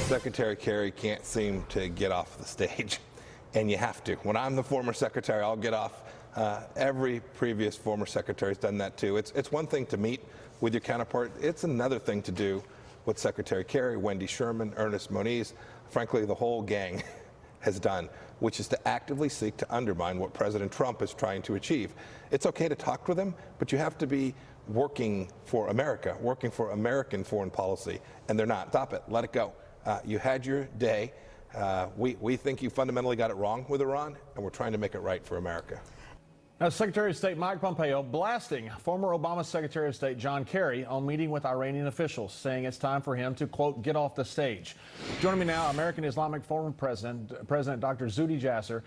Secretary Kerry can't seem to get off the stage, and you have to. When I'm the former secretary, I'll get off. Every previous former secretary has done that too. It's one thing to meet with your counterpart. It's another thing to do what Secretary Kerry, Wendy Sherman, Ernest Moniz, frankly, the whole gang has done, which is to actively seek to undermine what President Trump is trying to achieve. It's okay to talk with him, but you have to be working for America, working for American foreign policy, and they're not. Stop it. Let it go. You had your day. We think you fundamentally got it wrong with Iran, and we're trying to make it right for America. Now, Secretary of State Mike Pompeo blasting former Obama Secretary of State John Kerry on meeting with Iranian officials, saying it's time for him to, quote, get off the stage. Joining me now, American Islamic former President Dr. Zuhdi Jasser.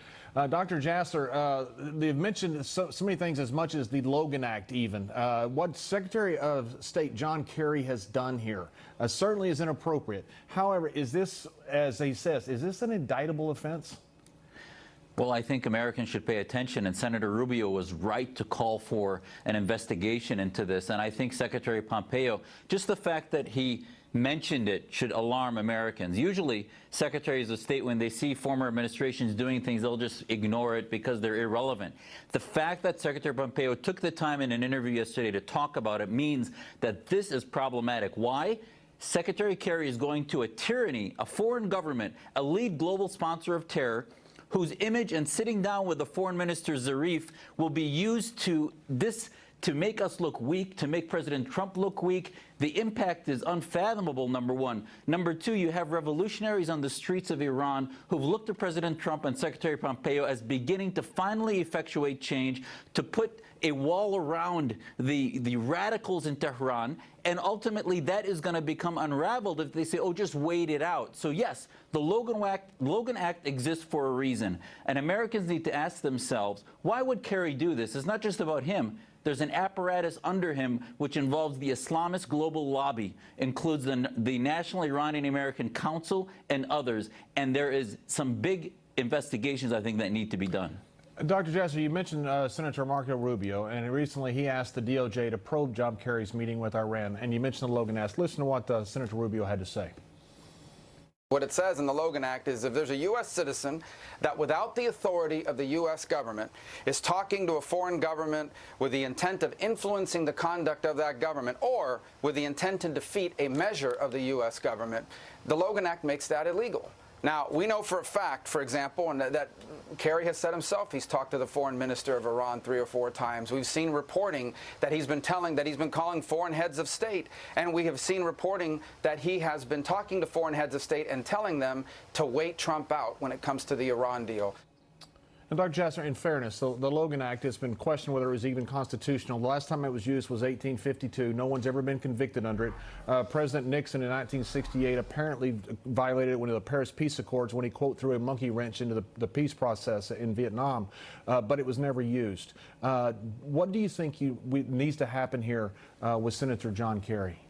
Dr. Jasser, they've mentioned so many things, as much as the Logan Act even. What Secretary of State John Kerry has done here certainly is inappropriate. However, is this, as he says, is this an indictable offense? Well, I think Americans should pay attention, and Senator Rubio was right to call for an investigation into this. And I think Secretary Pompeo, just the fact that he mentioned it should alarm Americans. Usually, secretaries of state, when they see former administrations doing things, they'll just ignore it because they're irrelevant. The fact that Secretary Pompeo took the time in an interview yesterday to talk about it means that this is problematic. Why? Secretary Kerry is going to a tyranny, a foreign government, a lead global sponsor of terror, whose image and sitting down with the foreign minister Zarif will be used to make us look weak, to make President Trump look weak. The impact is unfathomable, number one. Number two, you have revolutionaries on the streets of Iran who've looked to President Trump and Secretary Pompeo as beginning to finally effectuate change, to put a wall around the radicals in Tehran, and ultimately that is going to become unraveled if they say, oh, just wait it out. So yes, the Logan Act exists for a reason, and Americans need to ask themselves, why would Kerry do this? It's not just about him. There's an apparatus under him which involves the Islamist global lobby, includes the National Iranian American Council and others, and there is some big investigations, I think, that need to be done. Dr. Jasser, you mentioned Senator Marco Rubio, and recently he asked the DOJ to probe John Kerry's meeting with Iran, and you mentioned the Logan Act. Listen to what Senator Rubio had to say. What it says in the Logan Act is if there's a U.S. citizen that without the authority of the U.S. government is talking to a foreign government with the intent of influencing the conduct of that government or with the intent to defeat a measure of the U.S. government, the Logan Act makes that illegal. Now, we know for a fact, for example, and that Kerry has said himself, he's talked to the foreign minister of Iran 3 or 4 times. We've seen reporting that he's been calling foreign heads of state. And we have seen reporting that he has been talking to foreign heads of state and telling them to wait Trump out when it comes to the Iran deal. And Dr. Jasser, in fairness, the Logan Act has been questioned whether it was even constitutional. The last time it was used was 1852. No one's ever been convicted under it. President Nixon in 1968 apparently violated one of the Paris Peace Accords when he, quote, threw a monkey wrench into the peace process in Vietnam, but it was never used. What do you think needs to happen here with Senator John Kerry?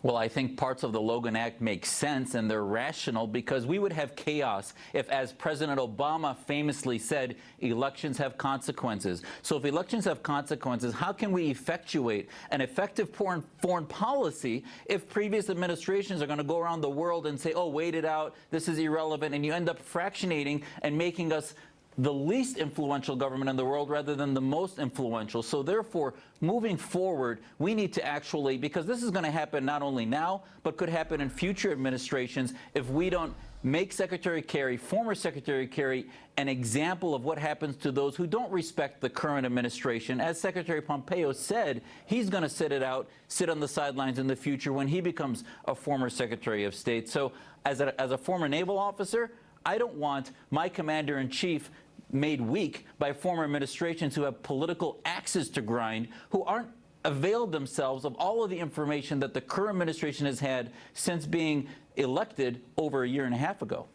Well, I think parts of the Logan Act make sense, and they're rational, because we would have chaos if, as President Obama famously said, elections have consequences. So if elections have consequences, how can we effectuate an effective foreign policy if previous administrations are going to go around the world and say, oh, wait it out, this is irrelevant, and you end up fractionating and making us the least influential government in the world rather than the most influential. So therefore, moving forward, we need to actually, because this is going to happen not only now, but could happen in future administrations if we don't make Secretary Kerry, former Secretary Kerry, an example of what happens to those who don't respect the current administration. As Secretary Pompeo said, he's going to sit it out, sit on the sidelines in the future when he becomes a former Secretary of State. So as a former naval officer, I don't want my commander-in-chief made weak by former administrations who have political axes to grind, who aren't availed themselves of all of the information that the current administration has had since being elected over a year and a half ago.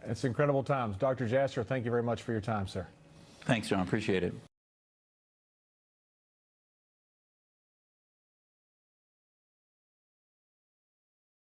It's incredible times. Dr. Jasser, thank you very much for your time, sir. Thanks, John. Appreciate it.